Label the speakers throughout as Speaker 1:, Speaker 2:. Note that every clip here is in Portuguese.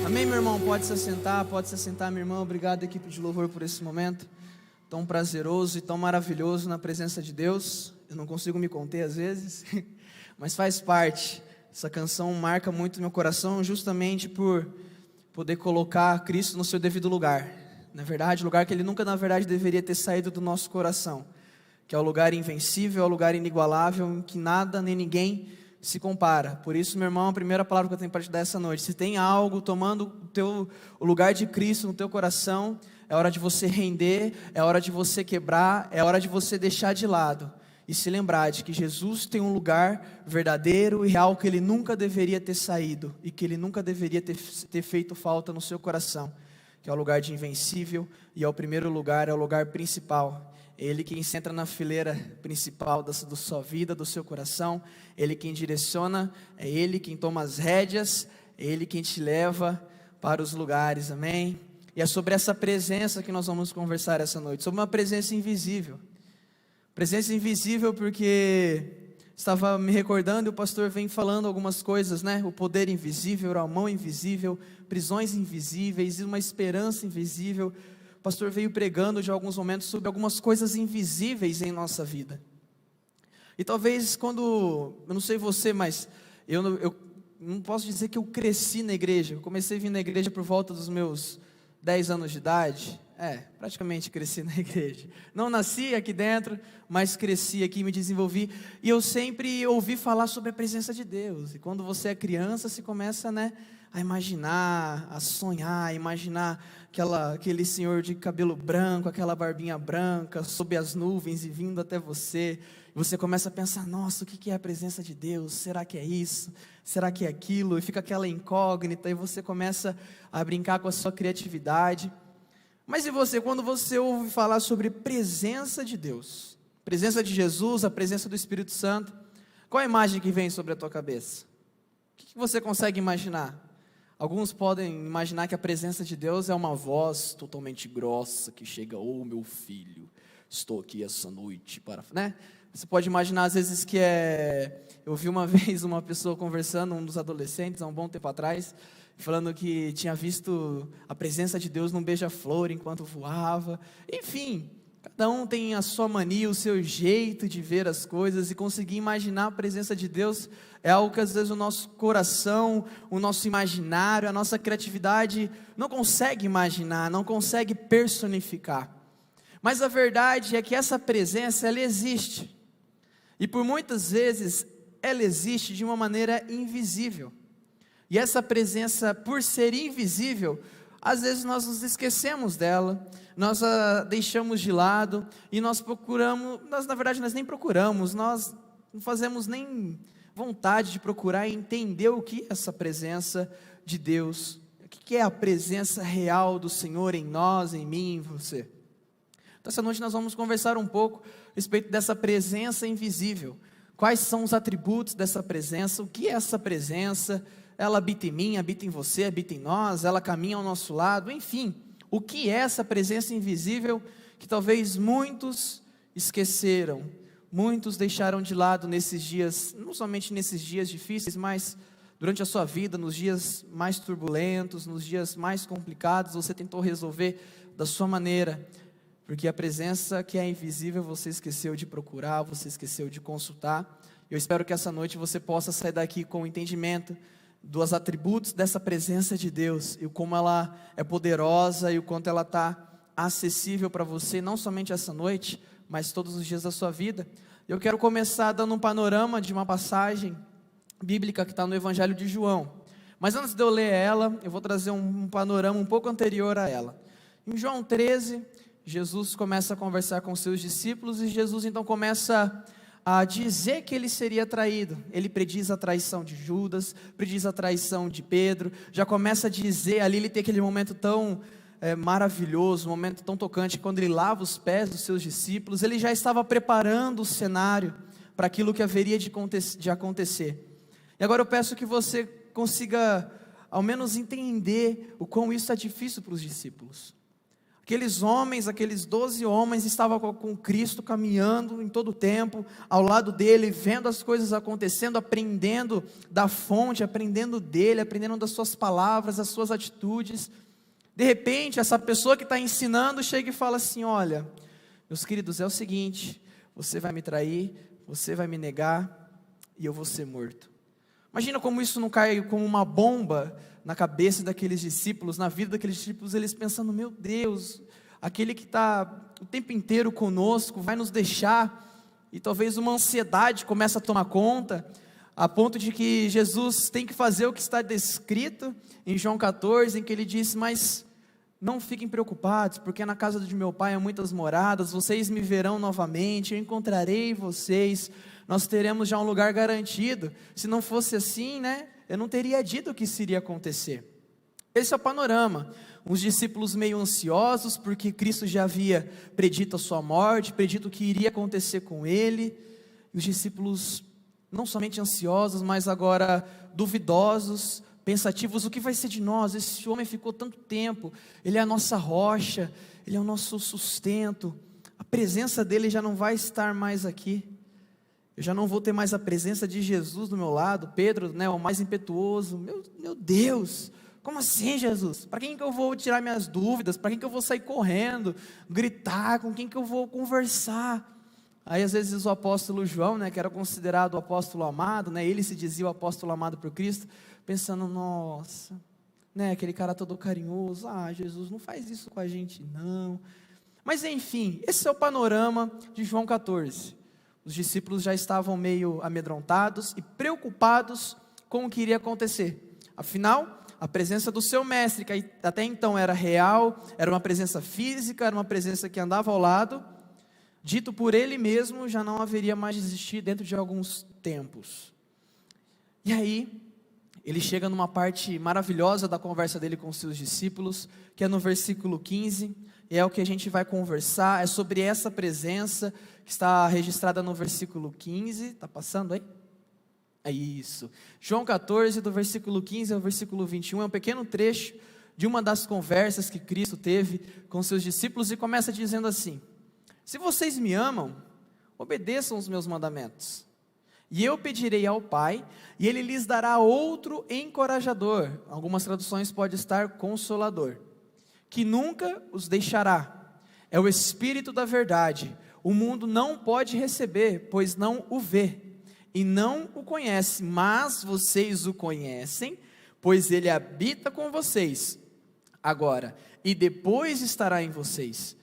Speaker 1: Amém, meu irmão? Pode se assentar, minha irmã. Obrigado, equipe de louvor, por esse momento tão prazeroso e tão maravilhoso na presença de Deus. Eu não consigo me conter às vezes, mas faz parte. Essa canção marca muito meu coração, justamente por poder colocar Cristo no seu devido lugar. Na verdade, lugar que Ele nunca, na verdade, deveria ter saído do nosso coração, que é o lugar invencível, é o lugar inigualável, em que nada nem ninguém se compara. Por isso, meu irmão, a primeira palavra que eu tenho para te dar essa noite: se tem algo tomando o lugar de Cristo no teu coração, é hora de você render, é hora de você quebrar, é hora de você deixar de lado e se lembrar de que Jesus tem um lugar verdadeiro e real que Ele nunca deveria ter saído e que Ele nunca deveria ter feito falta no seu coração, que é o lugar de invencível e é o primeiro lugar, é o lugar principal. É Ele quem entra na fileira principal da sua vida, do seu coração. Ele quem direciona, é Ele quem toma as rédeas, é Ele quem te leva para os lugares, amém? E é sobre essa presença que nós vamos conversar essa noite, sobre uma presença invisível. Presença invisível porque estava me recordando e o pastor vem falando algumas coisas, né? O poder invisível, a mão invisível, prisões invisíveis e uma esperança invisível. O pastor veio pregando de alguns momentos sobre algumas coisas invisíveis em nossa vida. E talvez quando, eu não sei você, mas eu não posso dizer que eu cresci na igreja. Eu comecei a vir na igreja por volta dos meus 10 anos de idade. Praticamente cresci na igreja. Não nasci aqui dentro, mas cresci aqui, me desenvolvi. E eu sempre ouvi falar sobre a presença de Deus. E quando você é criança, você começa, a imaginar, a sonhar, a imaginar aquele senhor de cabelo branco, aquela barbinha branca, sob as nuvens e vindo até você. E você começa a pensar: nossa, o que é a presença de Deus? Será que é isso? Será que é aquilo? E fica aquela incógnita e você começa a brincar com a sua criatividade. Mas e você, quando você ouve falar sobre presença de Deus, presença de Jesus, a presença do Espírito Santo, qual a imagem que vem sobre a tua cabeça? O que você consegue imaginar? Alguns podem imaginar que a presença de Deus é uma voz totalmente grossa que chega: oh meu filho, estou aqui essa noite para... Você pode imaginar às vezes que eu vi uma vez uma pessoa conversando, um dos adolescentes, há um bom tempo atrás, falando que tinha visto a presença de Deus num beija-flor enquanto voava. Enfim, cada um tem a sua mania, o seu jeito de ver as coisas, e conseguir imaginar a presença de Deus é algo que às vezes o nosso coração, o nosso imaginário, a nossa criatividade não consegue imaginar, não consegue personificar. Mas a verdade é que essa presença, ela existe. E por muitas vezes ela existe de uma maneira invisível. E essa presença, por ser invisível, às vezes nós nos esquecemos dela, nós a deixamos de lado, e nós nem procuramos, nós não fazemos nem vontade de procurar e entender o que é essa presença de Deus, o que é a presença real do Senhor em nós, em mim, em você. Então essa noite nós vamos conversar um pouco a respeito dessa presença invisível. Quais são os atributos dessa presença, o que é essa presença? Ela habita em mim, habita em você, habita em nós, ela caminha ao nosso lado, enfim, o que é essa presença invisível que talvez muitos esqueceram, muitos deixaram de lado nesses dias, não somente nesses dias difíceis, mas durante a sua vida, nos dias mais turbulentos, nos dias mais complicados, você tentou resolver da sua maneira, porque a presença que é invisível você esqueceu de procurar, você esqueceu de consultar. Eu espero que essa noite você possa sair daqui com o entendimento dos atributos dessa presença de Deus, e o como ela é poderosa, e o quanto ela está acessível para você, não somente essa noite, mas todos os dias da sua vida. Eu quero começar dando um panorama de uma passagem bíblica que está no Evangelho de João, mas antes de eu ler ela, eu vou trazer um panorama um pouco anterior a ela. Em João 13, Jesus começa a conversar com seus discípulos, e Jesus então começa a dizer que ele seria traído. Ele prediz a traição de Judas, prediz a traição de Pedro, já começa a dizer, ali ele tem aquele momento tão maravilhoso, um momento tão tocante, quando ele lava os pés dos seus discípulos, ele já estava preparando o cenário para aquilo que haveria de acontecer. E agora eu peço que você consiga ao menos entender o quão isso é difícil para os discípulos. Aqueles homens, aqueles 12 homens estavam com Cristo caminhando em todo o tempo, ao lado dele, vendo as coisas acontecendo, aprendendo da fonte, aprendendo dele, aprendendo das suas palavras, das suas atitudes. De repente, essa pessoa que está ensinando chega e fala assim: olha, meus queridos, é o seguinte, você vai me trair, você vai me negar e eu vou ser morto. Imagina como isso não cai como uma bomba na cabeça daqueles discípulos, na vida daqueles discípulos, eles pensando: meu Deus, aquele que está o tempo inteiro conosco vai nos deixar, e talvez uma ansiedade começa a tomar conta, a ponto de que Jesus tem que fazer o que está descrito em João 14, em que ele disse: mas não fiquem preocupados, porque na casa de meu pai há muitas moradas, vocês me verão novamente, eu encontrarei vocês, nós teremos já um lugar garantido. Se não fosse assim, eu não teria dito que isso iria acontecer. Esse é o panorama. Os discípulos meio ansiosos, porque Cristo já havia predito a sua morte, predito o que iria acontecer com ele. E os discípulos não somente ansiosos, mas agora duvidosos, pensativos: o que vai ser de nós? Esse homem ficou tanto tempo, ele é a nossa rocha, ele é o nosso sustento, a presença dele já não vai estar mais aqui. Eu já não vou ter mais a presença de Jesus do meu lado. Pedro, o mais impetuoso: meu Deus, como assim, Jesus? Para quem que eu vou tirar minhas dúvidas? Para quem que eu vou sair correndo, gritar? Com quem que eu vou conversar? Aí às vezes o apóstolo João, que era considerado o apóstolo amado, ele se dizia o apóstolo amado por Cristo, pensando: nossa, aquele cara todo carinhoso, Jesus, não faz isso com a gente não. Mas enfim, esse é o panorama de João 14. Os discípulos já estavam meio amedrontados e preocupados com o que iria acontecer. Afinal, a presença do seu mestre, que até então era real, era uma presença física, era uma presença que andava ao lado, dito por ele mesmo, já não haveria mais de existir dentro de alguns tempos. E aí, ele chega numa parte maravilhosa da conversa dele com os seus discípulos, que é no versículo 15, e é o que a gente vai conversar, é sobre essa presença que está registrada no versículo 15, está passando aí? É isso, João 14, do versículo 15 ao versículo 21, é um pequeno trecho de uma das conversas que Cristo teve com seus discípulos, e começa dizendo assim: se vocês me amam, obedeçam os meus mandamentos, e eu pedirei ao Pai, e Ele lhes dará outro encorajador, algumas traduções pode estar consolador, que nunca os deixará, é o Espírito da verdade, o mundo não pode receber, pois não o vê, e não o conhece, mas vocês o conhecem, pois Ele habita com vocês, agora, e depois estará em vocês.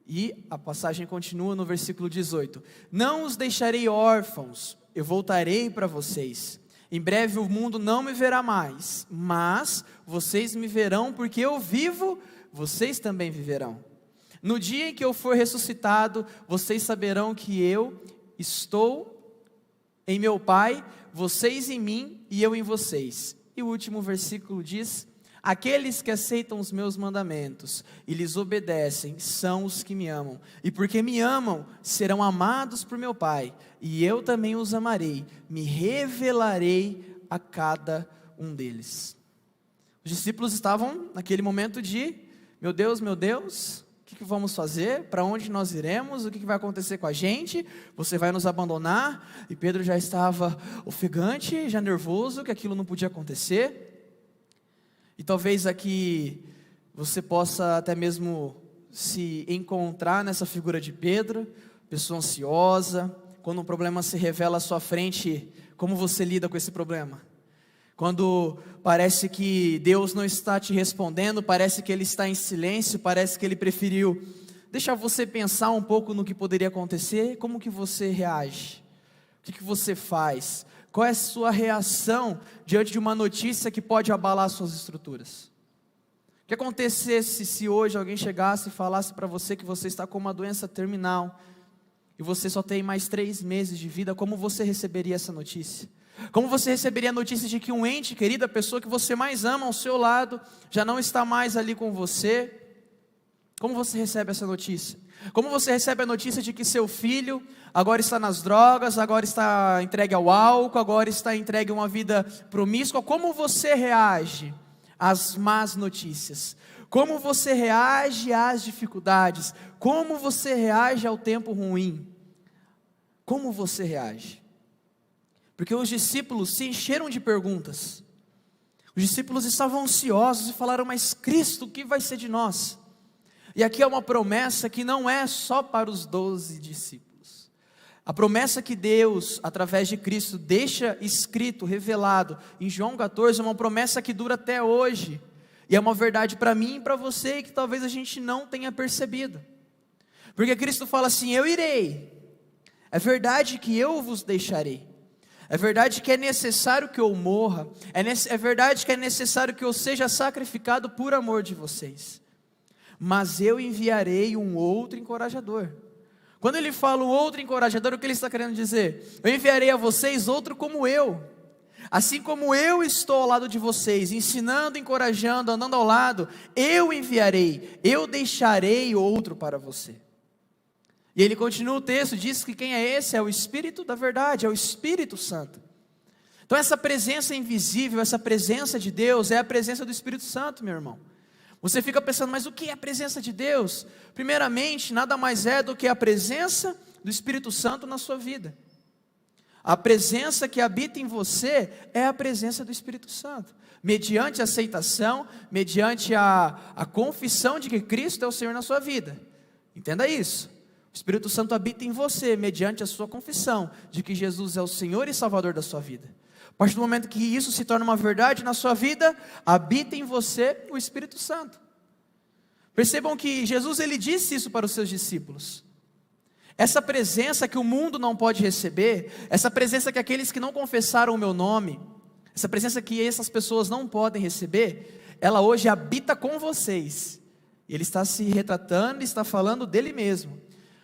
Speaker 1: E a passagem continua no versículo 18: não os deixarei órfãos, eu voltarei para vocês. Em breve o mundo não me verá mais, mas vocês me verão, porque eu vivo, vocês também viverão. No dia em que eu for ressuscitado, vocês saberão que eu estou em meu Pai, vocês em mim e eu em vocês. E o último versículo diz: aqueles que aceitam os meus mandamentos e lhes obedecem são os que me amam, e porque me amam, serão amados por meu Pai, e eu também os amarei, me revelarei a cada um deles. Os discípulos estavam naquele momento de: meu Deus, o que vamos fazer? Para onde nós iremos? O que vai acontecer com a gente? Você vai nos abandonar? E Pedro já estava ofegante, já nervoso, que aquilo não podia acontecer. E talvez aqui você possa até mesmo se encontrar nessa figura de Pedro, pessoa ansiosa. Quando um problema se revela à sua frente, como você lida com esse problema? Quando parece que Deus não está te respondendo, parece que Ele está em silêncio, parece que Ele preferiu deixar você pensar um pouco no que poderia acontecer, como que você reage? O que você faz? Qual é a sua reação diante de uma notícia que pode abalar suas estruturas? O que acontecesse se hoje alguém chegasse e falasse para você que você está com uma doença terminal, e você só tem mais 3 meses de vida? Como você receberia essa notícia? Como você receberia a notícia de que um ente querido, a pessoa que você mais ama ao seu lado, já não está mais ali com você? Como você recebe essa notícia? Como você recebe a notícia de que seu filho agora está nas drogas, agora está entregue ao álcool, agora está entregue a uma vida promíscua? Como você reage às más notícias? Como você reage às dificuldades? Como você reage ao tempo ruim? Como você reage? Porque os discípulos se encheram de perguntas. Os discípulos estavam ansiosos e falaram: mas Cristo, o que vai ser de nós? E aqui é uma promessa que não é só para os 12 discípulos. A promessa que Deus, através de Cristo, deixa escrito, revelado em João 14, é uma promessa que dura até hoje. E é uma verdade para mim e para você que talvez a gente não tenha percebido. Porque Cristo fala assim: eu irei. É verdade que eu vos deixarei. É verdade que é necessário que eu morra. É verdade que é necessário que eu seja sacrificado por amor de vocês. Mas eu enviarei um outro encorajador. Quando ele fala um outro encorajador, o que ele está querendo dizer? Eu enviarei a vocês outro como eu. Assim como eu estou ao lado de vocês, ensinando, encorajando, andando ao lado, eu enviarei, eu deixarei outro para você. E ele continua o texto, diz que quem é esse? É o Espírito da verdade, é o Espírito Santo. Então essa presença invisível, essa presença de Deus, é a presença do Espírito Santo, meu irmão. Você fica pensando, mas o que é a presença de Deus? Primeiramente, nada mais é do que a presença do Espírito Santo na sua vida. A presença que habita em você é a presença do Espírito Santo. Mediante a aceitação, mediante a confissão de que Cristo é o Senhor na sua vida. Entenda isso. O Espírito Santo habita em você, mediante a sua confissão de que Jesus é o Senhor e Salvador da sua vida. A partir do momento que isso se torna uma verdade na sua vida, habita em você o Espírito Santo. Percebam que Jesus, ele disse isso para os seus discípulos. Essa presença que o mundo não pode receber, essa presença que aqueles que não confessaram o meu nome, essa presença que essas pessoas não podem receber, ela hoje habita com vocês. Ele está se retratando e está falando dele mesmo.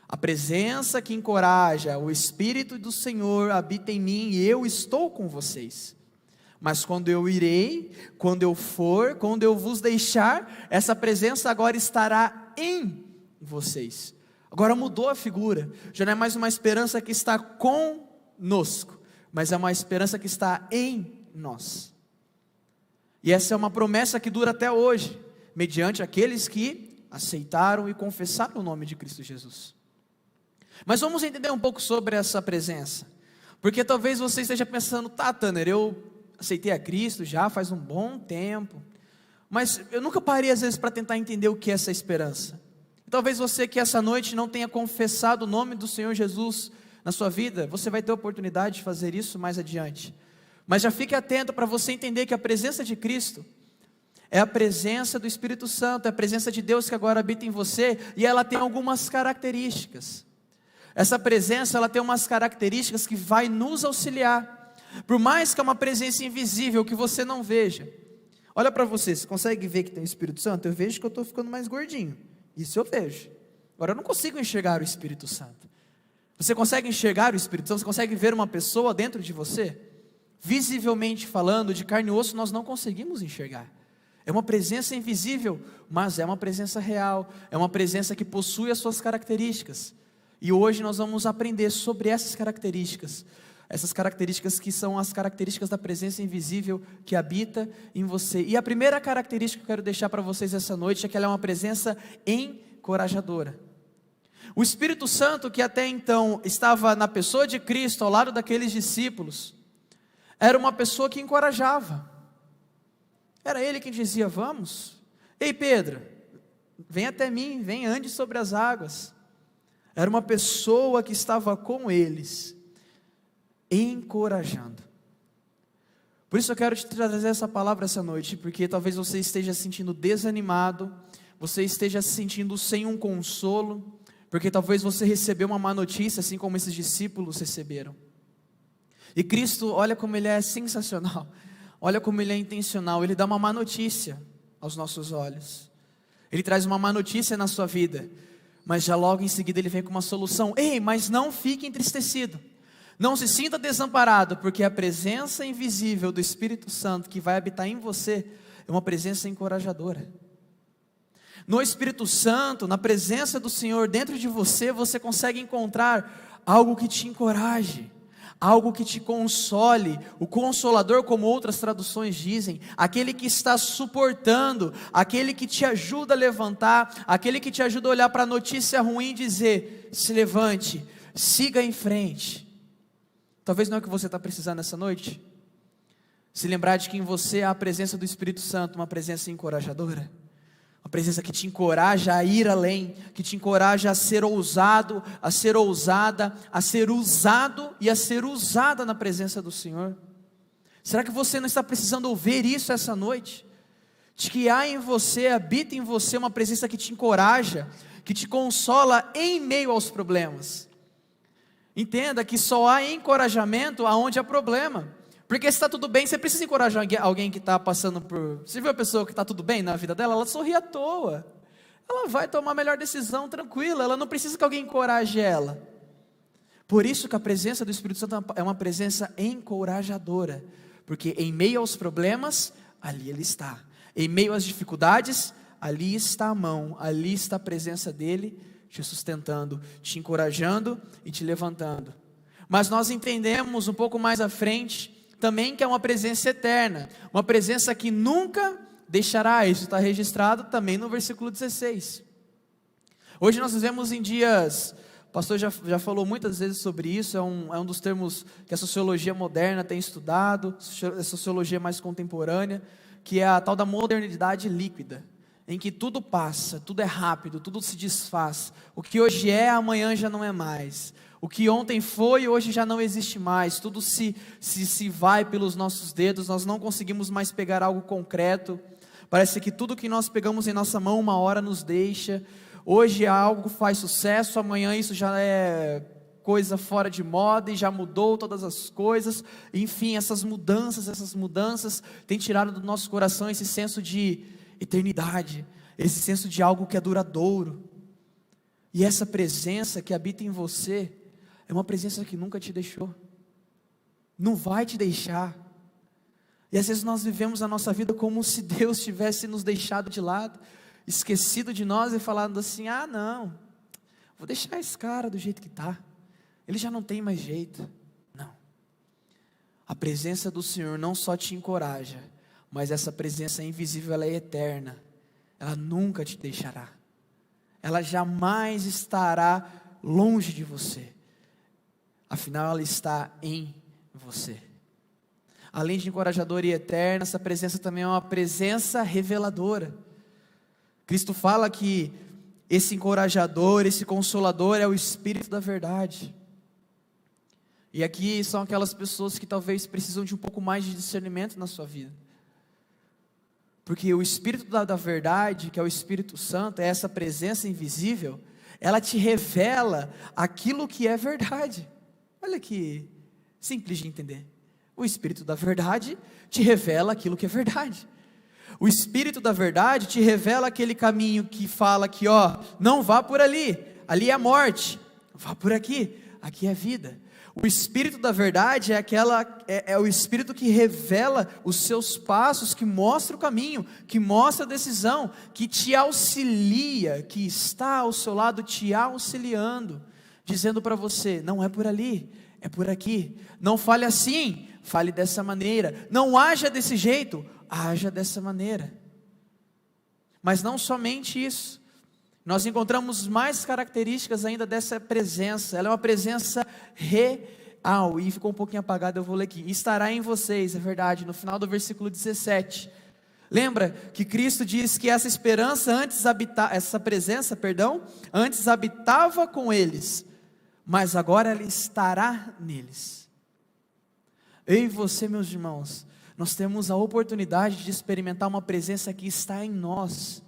Speaker 1: A presença que encoraja, o Espírito do Senhor habita em mim e eu estou com vocês. Mas quando eu irei, quando eu for, quando eu vos deixar, essa presença agora estará em vocês. Agora mudou a figura, já não é mais uma esperança que está conosco, mas é uma esperança que está em nós. E essa é uma promessa que dura até hoje, mediante aqueles que aceitaram e confessaram o nome de Cristo Jesus. Mas vamos entender um pouco sobre essa presença, porque talvez você esteja pensando: tá, Tanner, eu aceitei a Cristo já faz um bom tempo, mas eu nunca parei às vezes para tentar entender o que é essa esperança. Talvez você que essa noite não tenha confessado o nome do Senhor Jesus na sua vida, você vai ter a oportunidade de fazer isso mais adiante. Mas já fique atento para você entender que a presença de Cristo é a presença do Espírito Santo, é a presença de Deus que agora habita em você, e ela tem algumas características. Essa presença, ela tem umas características que vai nos auxiliar. Por mais que é uma presença invisível, que você não veja. Olha para você consegue ver que tem o Espírito Santo? Eu vejo que eu estou ficando mais gordinho. Isso eu vejo. Agora eu não consigo enxergar o Espírito Santo. Você consegue enxergar o Espírito Santo? Você consegue ver uma pessoa dentro de você? Visivelmente falando, de carne e osso, nós não conseguimos enxergar. É uma presença invisível, mas é uma presença real. É uma presença que possui as suas características. E hoje nós vamos aprender sobre essas características que são as características da presença invisível que habita em você. E a primeira característica que eu quero deixar para vocês essa noite é que ela é uma presença encorajadora. O Espírito Santo, que até então estava na pessoa de Cristo, ao lado daqueles discípulos, era uma pessoa que encorajava. Era ele quem dizia: vamos, ei Pedro, vem até mim, vem, ande sobre as águas. Era uma pessoa que estava com eles, encorajando. Por isso eu quero te trazer essa palavra essa noite, porque talvez você esteja se sentindo desanimado, você esteja se sentindo sem um consolo, porque talvez você recebeu uma má notícia, assim como esses discípulos receberam. E Cristo, olha como Ele é sensacional, olha como Ele é intencional. Ele dá uma má notícia aos nossos olhos, Ele traz uma má notícia na sua vida, mas já logo em seguida Ele vem com uma solução. Ei, mas não fique entristecido, não se sinta desamparado, porque a presença invisível do Espírito Santo que vai habitar em você é uma presença encorajadora. No Espírito Santo, na presença do Senhor dentro de você, você consegue encontrar algo que te encoraje, algo que te console, o consolador, como outras traduções dizem, aquele que está suportando, aquele que te ajuda a levantar, aquele que te ajuda a olhar para a notícia ruim e dizer: se levante, siga em frente. Talvez não é o que você está precisando nessa noite. Se lembrar de que em você há a presença do Espírito Santo, uma presença encorajadora, uma presença que te encoraja a ir além, que te encoraja a ser ousado, a ser ousada, a ser usado e a ser usada na presença do Senhor. Será que você não está precisando ouvir isso essa noite? De que há em você, habita em você uma presença que te encoraja, que te consola em meio aos problemas. Entenda que só há encorajamento aonde há problema. Porque se está tudo bem, você precisa encorajar alguém que está passando por... Você viu a pessoa que está tudo bem na vida dela? Ela sorri à toa. Ela vai tomar a melhor decisão tranquila. Ela não precisa que alguém encoraje ela. Por isso que a presença do Espírito Santo é uma presença encorajadora. Porque em meio aos problemas, ali Ele está. Em meio às dificuldades, ali está a mão, ali está a presença dEle, te sustentando, te encorajando e te levantando. Mas nós entendemos um pouco mais à frente também que é uma presença eterna, uma presença que nunca deixará. Isso está registrado também no versículo 16. Hoje nós vivemos em dias, o pastor já falou muitas vezes sobre isso, é um dos termos que a sociologia moderna tem estudado, a sociologia mais contemporânea, que é a tal da modernidade líquida, em que tudo passa, tudo é rápido, tudo se desfaz, o que hoje é, amanhã já não é mais. O que ontem foi, hoje já não existe mais. Tudo se vai pelos nossos dedos. Nós não conseguimos mais pegar algo concreto. Parece que tudo que nós pegamos em nossa mão, uma hora nos deixa. Hoje algo faz sucesso, amanhã isso já é coisa fora de moda e já mudou todas as coisas. Enfim, essas mudanças têm tirado do nosso coração esse senso de eternidade, esse senso de algo que é duradouro. E essa presença que habita em você é uma presença que nunca te deixou, não vai te deixar. E às vezes nós vivemos a nossa vida como se Deus tivesse nos deixado de lado, esquecido de nós e falando assim: ah não, vou deixar esse cara do jeito que está, ele já não tem mais jeito. Não, a presença do Senhor não só te encoraja, mas essa presença invisível, ela é eterna, ela nunca te deixará, ela jamais estará longe de você. Afinal, ela está em você. Além de encorajadora e eterna, essa presença também é uma presença reveladora. Cristo fala que esse encorajador, esse consolador é o Espírito da verdade. E aqui são aquelas pessoas que talvez precisam de um pouco mais de discernimento na sua vida. Porque o Espírito da verdade, que é o Espírito Santo, é essa presença invisível, ela te revela aquilo que é verdade. Olha que simples de entender. O Espírito da verdade te revela aquilo que é verdade. O Espírito da verdade te revela aquele caminho que fala que, não vá por ali, ali é a morte, vá por aqui, aqui é vida. O Espírito da verdade é o Espírito que revela os seus passos, que mostra o caminho, que mostra a decisão, que te auxilia, que está ao seu lado te auxiliando, dizendo para você: não é por ali, é por aqui. Não fale assim, fale dessa maneira. Não haja desse jeito, haja dessa maneira. Mas não somente isso, nós encontramos mais características ainda dessa presença. Ela é uma presença real, e ficou um pouquinho apagado, eu vou ler aqui. Estará em vocês, é verdade, no final do versículo 17. Lembra que Cristo diz que essa presença antes habitava com eles, mas agora ela estará neles. Eu e você, meus irmãos, nós temos a oportunidade de experimentar uma presença que está em nós.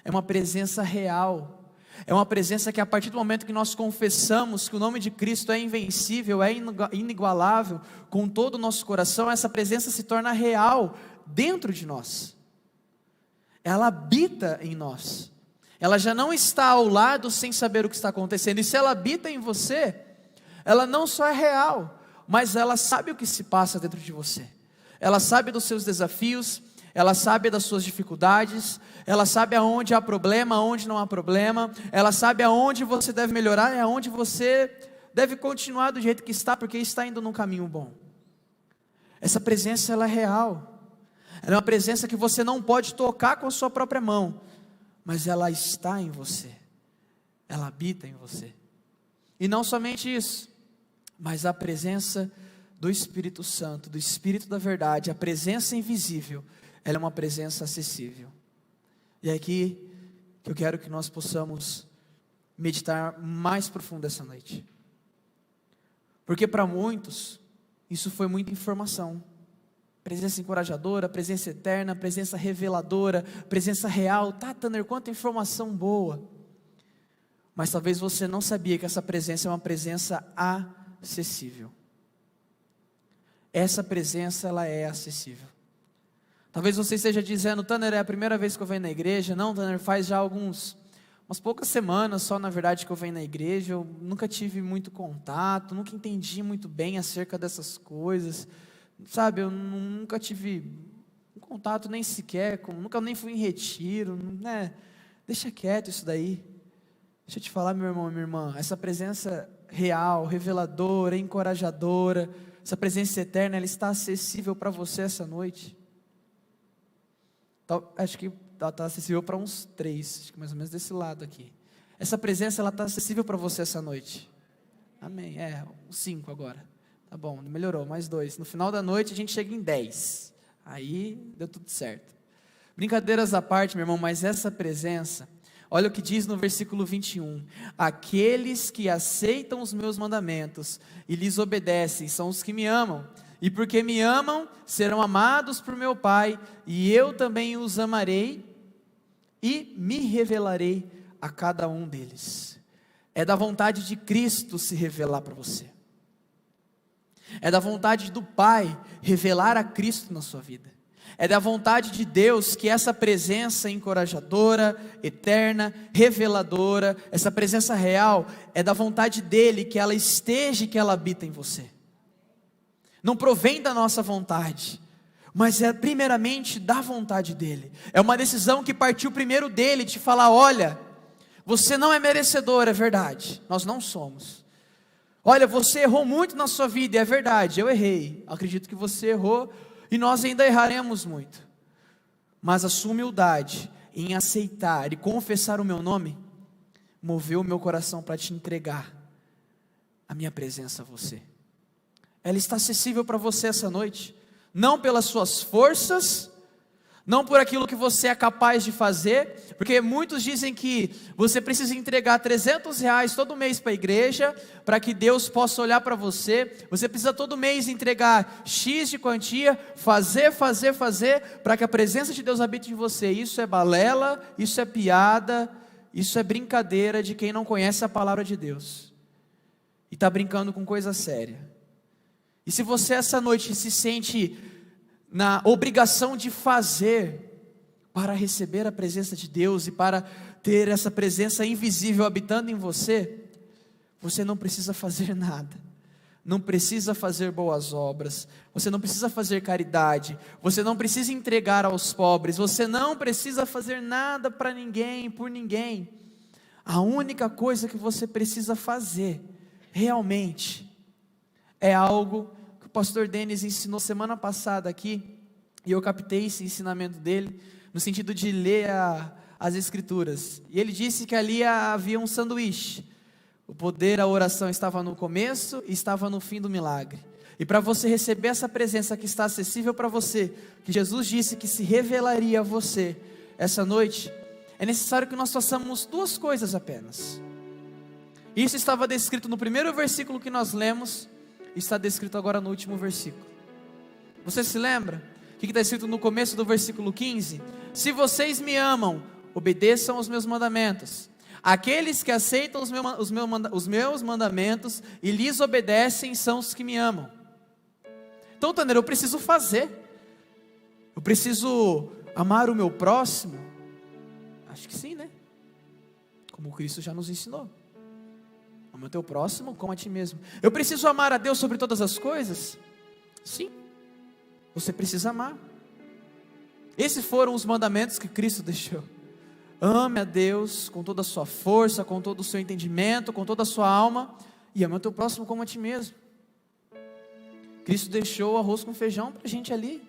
Speaker 1: É uma presença real, é uma presença que a partir do momento que nós confessamos que o nome de Cristo é invencível, é inigualável, com todo o nosso coração, essa presença se torna real dentro de nós. Ela habita em nós. Ela já não está ao lado sem saber o que está acontecendo. E se ela habita em você, ela não só é real, mas ela sabe o que se passa dentro de você. Ela sabe dos seus desafios, ela sabe das suas dificuldades, ela sabe aonde há problema, aonde não há problema, ela sabe aonde você deve melhorar e aonde você deve continuar do jeito que está, porque está indo num caminho bom. Essa presença, ela é real. Ela é uma presença que você não pode tocar com a sua própria mão, mas ela está em você. Ela habita em você. E não somente isso, mas a presença do Espírito Santo, do Espírito da verdade, a presença invisível, ela é uma presença acessível. E é aqui que eu quero que nós possamos meditar mais profundo essa noite. Porque para muitos, isso foi muita informação. Presença encorajadora, presença eterna, presença reveladora, presença real. Tá, Tanner, quanta informação boa. Mas talvez você não sabia que essa presença é uma presença acessível. Essa presença, ela é acessível. Talvez você esteja dizendo, Tanner, é a primeira vez que eu venho na igreja. Não, Tanner, faz já umas poucas semanas só, na verdade, que eu venho na igreja. Eu nunca tive muito contato, nunca entendi muito bem acerca dessas coisas. Sabe, eu nunca tive um contato nem sequer, nunca nem fui em retiro, né? Deixa quieto isso daí. Deixa eu te falar, meu irmão e minha irmã, essa presença real, reveladora, encorajadora, essa presença eterna, ela está acessível para você essa noite. Acho que ela está acessível para uns 3, acho que mais ou menos desse lado aqui. Essa presença, ela está acessível para você essa noite. Amém, uns 5 agora. Tá bom, melhorou, mais 2. No final da noite a gente chega em 10. Aí deu tudo certo. Brincadeiras à parte, meu irmão, mas essa presença, olha o que diz no versículo 21. Aqueles que aceitam os meus mandamentos e lhes obedecem são os que me amam. E porque me amam, serão amados por meu Pai, e eu também os amarei e me revelarei a cada um deles. É da vontade de Cristo se revelar para você. É da vontade do Pai revelar a Cristo na sua vida. É da vontade de Deus que essa presença encorajadora, eterna, reveladora, essa presença real, é da vontade dEle que ela esteja e que ela habita em você. Não provém da nossa vontade, mas é primeiramente da vontade dEle. É uma decisão que partiu primeiro dEle, de falar, olha, você não é merecedor, é verdade, nós não somos. Olha, você errou muito na sua vida, e é verdade, eu errei. Acredito que você errou, e nós ainda erraremos muito. Mas a sua humildade em aceitar e confessar o meu nome, moveu o meu coração para te entregar a minha presença a você. Ela está acessível para você essa noite, não pelas suas forças, não por aquilo que você é capaz de fazer, porque muitos dizem que você precisa entregar R$300 todo mês para a igreja, para que Deus possa olhar para você. Você precisa todo mês entregar X de quantia, fazer, para que a presença de Deus habite em você. Isso é balela, isso é piada, isso é brincadeira de quem não conhece a palavra de Deus, e está brincando com coisa séria. E se você essa noite se sente na obrigação de fazer para receber a presença de Deus e para ter essa presença invisível habitando em você, você não precisa fazer nada, não precisa fazer boas obras, você não precisa fazer caridade, você não precisa entregar aos pobres, você não precisa fazer nada para ninguém, por ninguém. A única coisa que você precisa fazer, realmente, é algo o pastor Denis ensinou semana passada aqui, e eu captei esse ensinamento dele, no sentido de ler as escrituras, e ele disse que ali havia um sanduíche, o poder, a oração estava no começo e estava no fim do milagre, e para você receber essa presença que está acessível para você, que Jesus disse que se revelaria a você, essa noite, é necessário que nós façamos 2 coisas apenas. Isso estava descrito no primeiro versículo que nós lemos, está descrito agora no último versículo. Você se lembra? O que está escrito no começo do versículo 15? Se vocês me amam, obedeçam aos meus mandamentos. Aqueles que aceitam os meus mandamentos e lhes obedecem são os que me amam. Então, Tanner, eu preciso fazer. Eu preciso amar o meu próximo? Acho que sim, né? Como Cristo já nos ensinou. Ama o teu próximo como a ti mesmo. Eu preciso amar a Deus sobre todas as coisas? Sim. Você precisa amar. Esses foram os mandamentos que Cristo deixou. Ame a Deus com toda a sua força, com todo o seu entendimento, com toda a sua alma, e ama o teu próximo como a ti mesmo. Cristo deixou o arroz com feijão para a gente ali.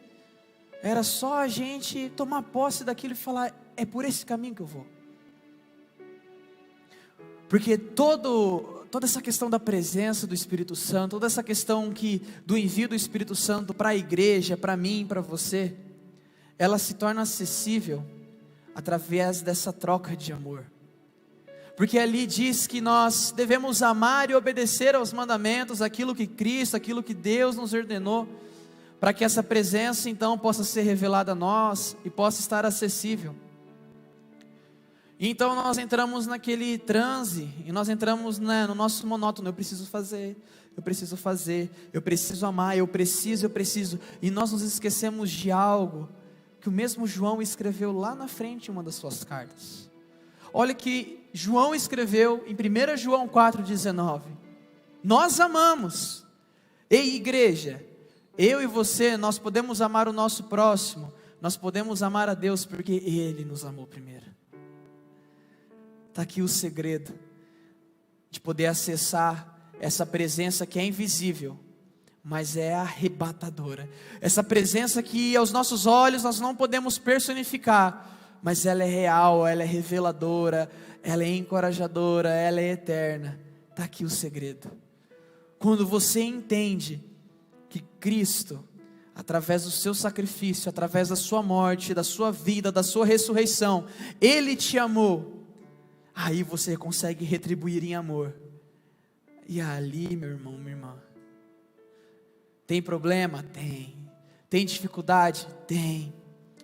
Speaker 1: Era só a gente tomar posse daquilo e falar: é por esse caminho que eu vou. Porque toda essa questão da presença do Espírito Santo, toda essa questão do envio do Espírito Santo para a igreja, para mim, para você, ela se torna acessível através dessa troca de amor. Porque ali diz que nós devemos amar e obedecer aos mandamentos, aquilo que Cristo, aquilo que Deus nos ordenou, para que essa presença então possa ser revelada a nós e possa estar acessível. Então nós entramos naquele transe, e nós entramos no nosso monótono: eu preciso fazer, eu preciso fazer, eu preciso amar, eu preciso, e nós nos esquecemos de algo que o mesmo João escreveu lá na frente em uma das suas cartas. Olha que João escreveu em 1 João 4,19: nós amamos, ei igreja, eu e você, nós podemos amar o nosso próximo, nós podemos amar a Deus porque Ele nos amou primeiro. Está aqui o segredo de poder acessar essa presença que é invisível, mas é arrebatadora. Essa presença que aos nossos olhos nós não podemos personificar, mas ela é real, ela é reveladora, ela é encorajadora, ela é eterna. Está aqui o segredo. Quando você entende que Cristo, através do seu sacrifício, através da sua morte, da sua vida, da sua ressurreição, Ele te amou, aí você consegue retribuir em amor. E ali, meu irmão, minha irmã, tem problema? Tem. Tem dificuldade? Tem.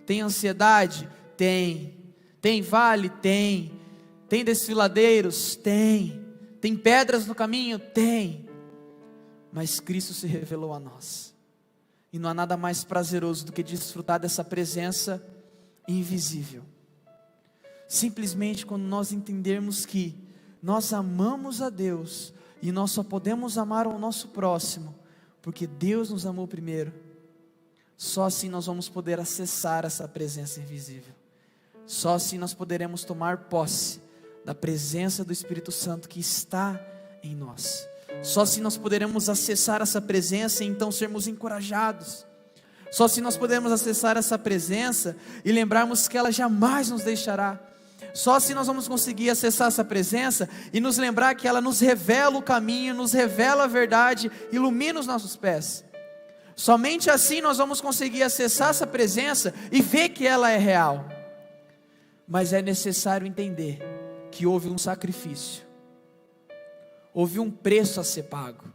Speaker 1: Tem ansiedade? Tem. Tem vale? Tem. Tem desfiladeiros? Tem. Tem pedras no caminho? Tem. Mas Cristo se revelou a nós. E não há nada mais prazeroso do que desfrutar dessa presença invisível. Simplesmente quando nós entendermos que nós amamos a Deus e nós só podemos amar ao nosso próximo porque Deus nos amou primeiro, só assim nós vamos poder acessar essa presença invisível. Só assim nós poderemos tomar posse da presença do Espírito Santo que está em nós. Só assim nós poderemos acessar essa presença e então sermos encorajados. Só assim nós podemos acessar essa presença e lembrarmos que ela jamais nos deixará. Só assim nós vamos conseguir acessar essa presença e nos lembrar que ela nos revela o caminho, nos revela a verdade, ilumina os nossos pés. Somente assim nós vamos conseguir acessar essa presença e ver que ela é real. Mas é necessário entender que houve um sacrifício, houve um preço a ser pago,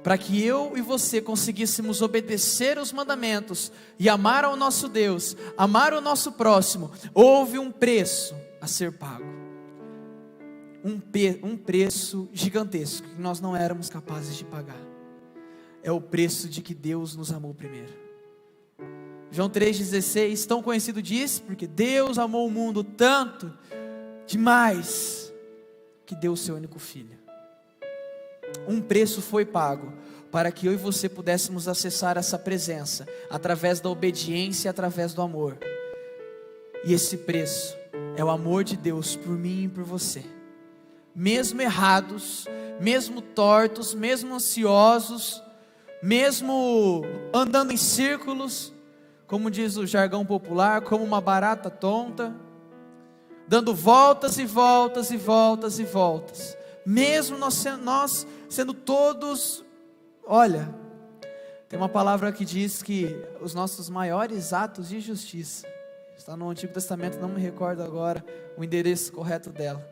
Speaker 1: para que eu e você conseguíssemos obedecer os mandamentos e amar ao nosso Deus, amar o nosso próximo. Houve um preço a ser pago, um preço gigantesco que nós não éramos capazes de pagar. É o preço de que Deus nos amou primeiro. João 3,16, tão conhecido diz: porque Deus amou o mundo tanto, demais, que deu o seu único Filho. Um preço foi pago para que eu e você pudéssemos acessar essa presença através da obediência, através do amor. E esse preço é o amor de Deus por mim e por você. Mesmo errados, mesmo tortos, mesmo ansiosos, mesmo andando em círculos, como diz o jargão popular, como uma barata tonta, dando voltas e voltas e voltas e voltas. Mesmo nós sendo todos, olha, tem uma palavra que diz que os nossos maiores atos de justiça, está no Antigo Testamento, não me recordo agora o endereço correto dela.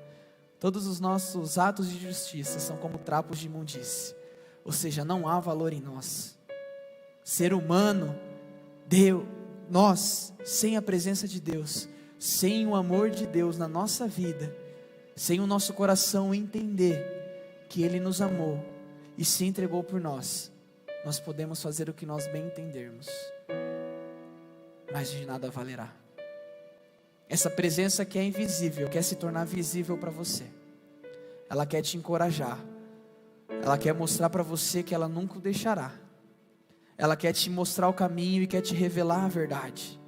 Speaker 1: Todos os nossos atos de justiça são como trapos de imundície, ou seja, não há valor em nós. Ser humano, nós, sem a presença de Deus, sem o amor de Deus na nossa vida, sem o nosso coração entender que Ele nos amou e se entregou por nós, nós podemos fazer o que nós bem entendermos, mas de nada valerá. Essa presença que é invisível, quer se tornar visível para você. Ela quer te encorajar. Ela quer mostrar para você que ela nunca o deixará. Ela quer te mostrar o caminho e quer te revelar a verdade.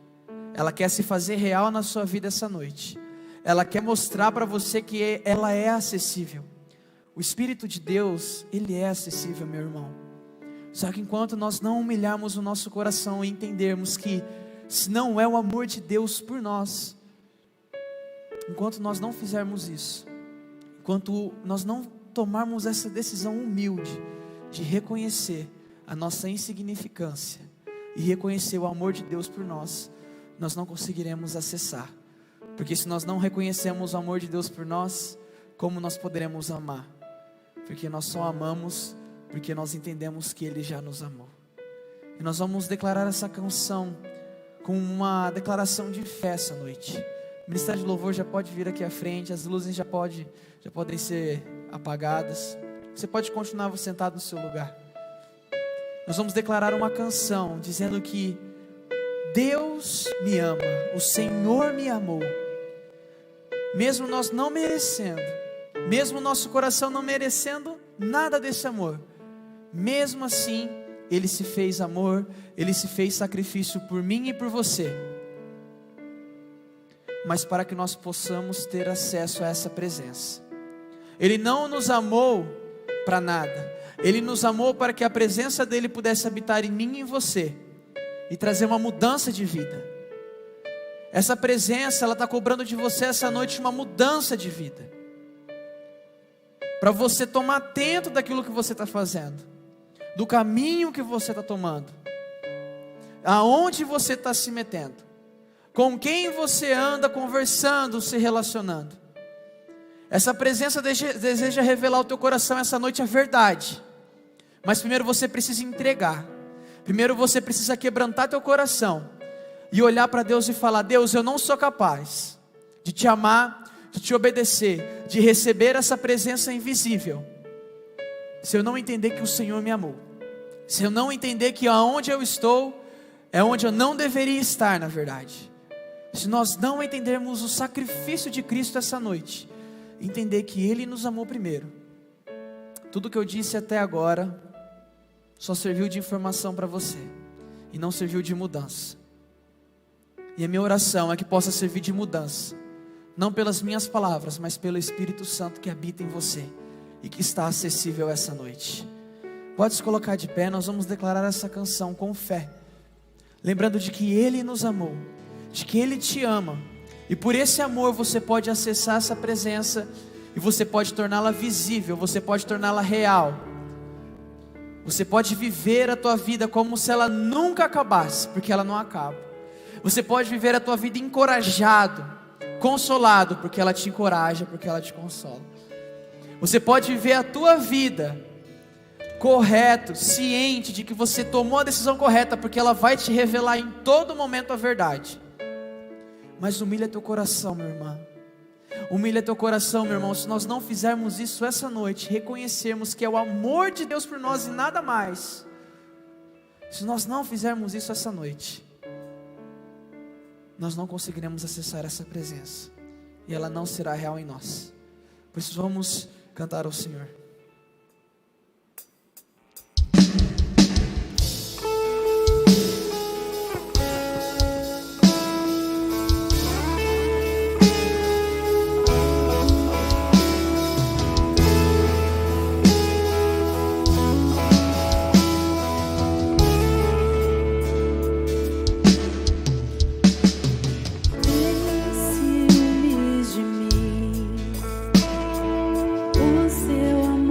Speaker 1: Ela quer se fazer real na sua vida essa noite. Ela quer mostrar para você que ela é acessível. O Espírito de Deus, Ele é acessível, meu irmão. Só que enquanto nós não humilharmos o nosso coração e entendermos que se não é o amor de Deus por nós, enquanto nós não fizermos isso, enquanto nós não tomarmos essa decisão humilde de reconhecer a nossa insignificância e reconhecer o amor de Deus por nós, nós não conseguiremos acessar. Porque se nós não reconhecemos o amor de Deus por nós, como nós poderemos amar? Porque nós só amamos porque nós entendemos que Ele já nos amou. E nós vamos declarar essa canção com uma declaração de fé essa noite. O Ministério de Louvor já pode vir aqui à frente, as luzes já podem ser apagadas. Você pode continuar sentado no seu lugar. Nós vamos declarar uma canção dizendo que Deus me ama, o Senhor me amou, mesmo nós não merecendo, mesmo nosso coração não merecendo nada desse amor, mesmo assim Ele se fez amor, Ele se fez sacrifício por mim e por você, mas para que nós possamos ter acesso a essa presença. Ele não nos amou para nada, Ele nos amou para que a presença dEle pudesse habitar em mim e em você, e trazer uma mudança de vida. Essa presença, ela está cobrando de você essa noite uma mudança de vida, para você tomar atento daquilo que você está fazendo, do caminho que você está tomando, aonde você está se metendo, com quem você anda conversando, se relacionando. Essa presença deseja revelar ao teu coração essa noite a verdade, mas primeiro você precisa entregar. Primeiro você precisa quebrantar teu coração e olhar para Deus e falar: Deus, eu não sou capaz de te amar, de te obedecer, de receber essa presença invisível, se eu não entender que o Senhor me amou, se eu não entender que aonde eu estou é onde eu não deveria estar, na verdade. Se nós não entendermos o sacrifício de Cristo essa noite, entender que Ele nos amou primeiro, tudo que eu disse até agora só serviu de informação para você e não serviu de mudança. E a minha oração é que possa servir de mudança, não pelas minhas palavras, mas pelo Espírito Santo que habita em você e que está acessível essa noite. Pode se colocar de pé, nós vamos declarar essa canção com fé, lembrando de que Ele nos amou, de que Ele te ama, e por esse amor você pode acessar essa presença, e você pode torná-la visível, você pode torná-la real. Você pode viver a tua vida como se ela nunca acabasse, porque ela não acaba. Você pode viver a tua vida encorajado, consolado, porque ela te encoraja, porque ela te consola. Você pode viver a tua vida correto, ciente de que você tomou a decisão correta, porque ela vai te revelar em todo momento a verdade. Mas humilha teu coração, minha irmã. Humilha teu coração, meu irmão. Se nós não fizermos isso essa noite, reconhecermos que é o amor de Deus por nós e nada mais, se nós não fizermos isso essa noite, nós não conseguiremos acessar essa presença, e ela não será real em nós. Por isso vamos cantar ao Senhor.
Speaker 2: Ciúmes de mim, o seu amor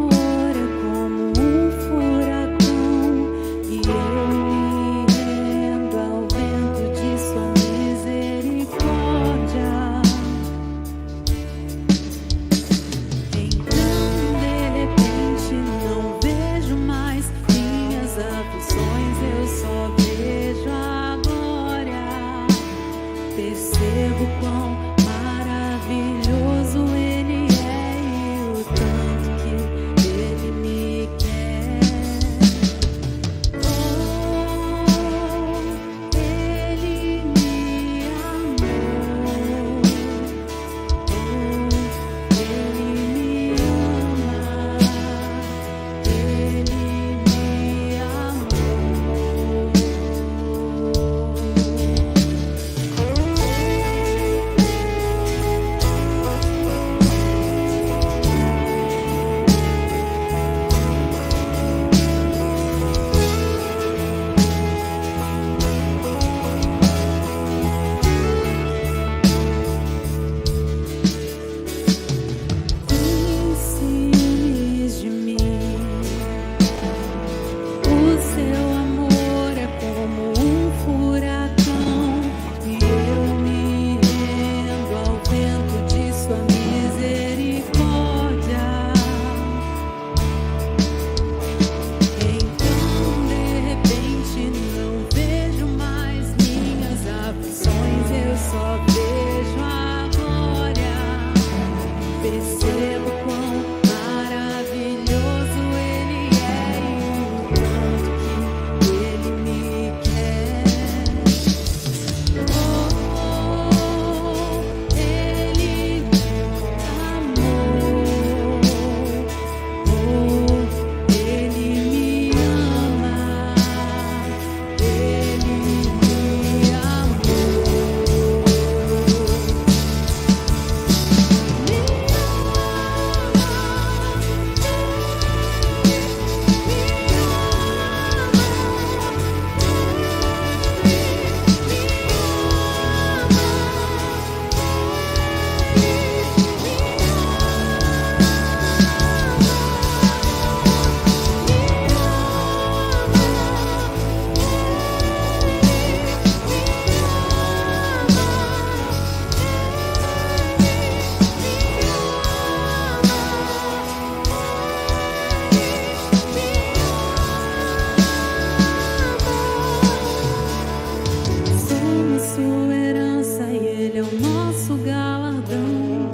Speaker 2: nosso galardão.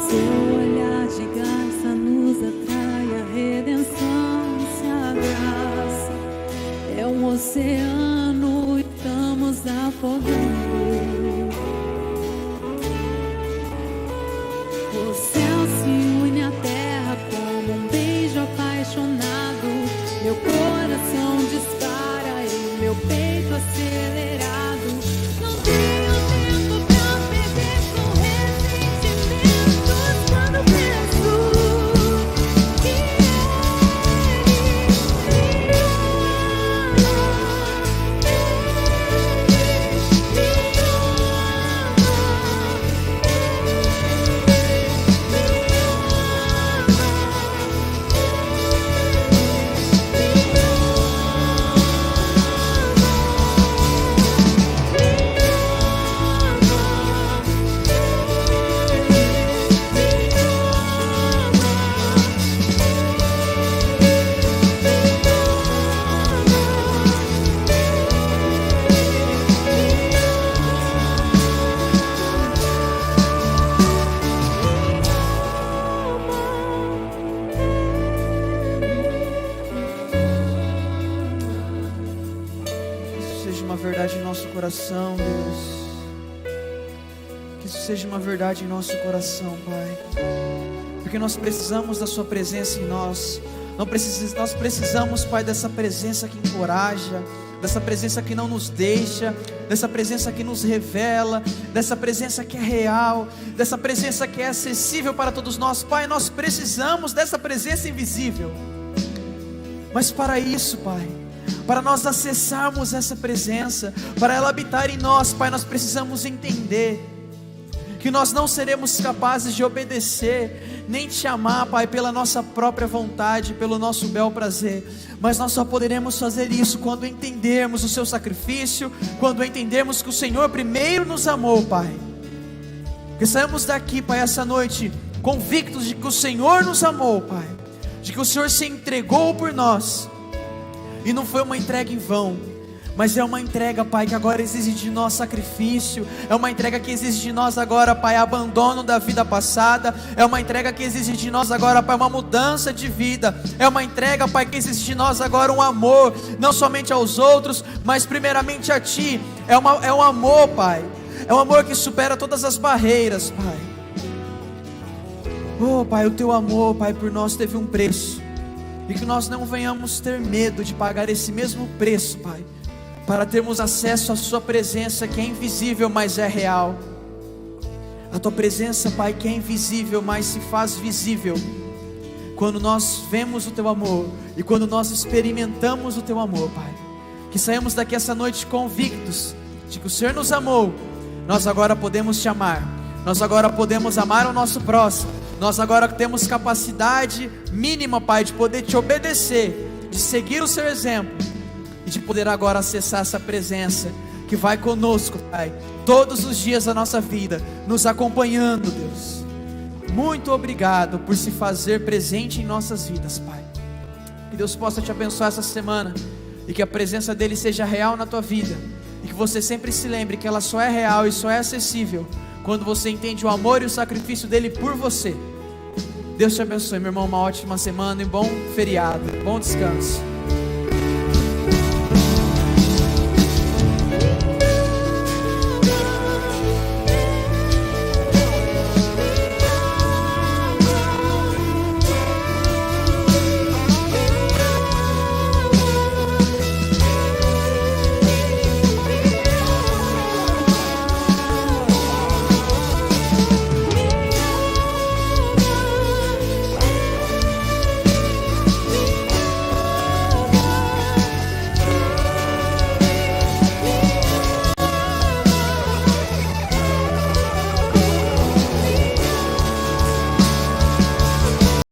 Speaker 2: Seu olhar de graça nos atrai, a redenção se abraça. É um oceano e estamos afogando. O céu se une à terra como um beijo apaixonado. Meu coração dispara e meu peito acelerado. Não tenho tempo pra perder com ressentimentos quando penso que Ele me
Speaker 1: verdade em nosso coração, Deus. Que isso seja uma verdade em nosso coração, Pai. Porque nós precisamos da Sua presença em nós. Nós precisamos, Pai, dessa presença que encoraja, dessa presença que não nos deixa, dessa presença que nos revela, dessa presença que é real, dessa presença que é acessível para todos nós. Pai, nós precisamos dessa presença invisível. Mas para isso, Pai, para nós acessarmos essa presença, para ela habitar em nós, Pai, nós precisamos entender que nós não seremos capazes de obedecer, nem te amar, Pai, pela nossa própria vontade, pelo nosso bel prazer, mas nós só poderemos fazer isso quando entendermos o seu sacrifício, quando entendermos que o Senhor primeiro nos amou, Pai. Que saímos daqui, Pai, essa noite, convictos de que o Senhor nos amou, Pai, de que o Senhor se entregou por nós, e não foi uma entrega em vão, mas é uma entrega, Pai, que agora exige de nós sacrifício, é uma entrega que exige de nós agora, Pai, abandono da vida passada, é uma entrega que exige de nós agora, Pai, uma mudança de vida, é uma entrega, Pai, que exige de nós agora um amor, não somente aos outros, mas primeiramente a Ti, é um amor, Pai, é um amor que supera todas as barreiras, Pai. Oh, Pai, o Teu amor, Pai, por nós teve um preço, e que nós não venhamos ter medo de pagar esse mesmo preço, Pai, para termos acesso à Sua presença que é invisível, mas é real. A Tua presença, Pai, que é invisível, mas se faz visível quando nós vemos o Teu amor e quando nós experimentamos o Teu amor, Pai. Que saímos daqui essa noite convictos de que o Senhor nos amou. Nós agora podemos te amar, nós agora podemos amar o nosso próximo, nós agora temos capacidade mínima, Pai, de poder te obedecer, de seguir o Seu exemplo e de poder agora acessar essa presença que vai conosco, Pai, todos os dias da nossa vida, nos acompanhando, Deus. Muito obrigado por se fazer presente em nossas vidas, Pai. Que Deus possa te abençoar essa semana e que a presença dEle seja real na tua vida, e que você sempre se lembre que ela só é real e só é acessível quando você entende o amor e o sacrifício dEle por você. Deus te abençoe, meu irmão, uma ótima semana e bom feriado, bom descanso.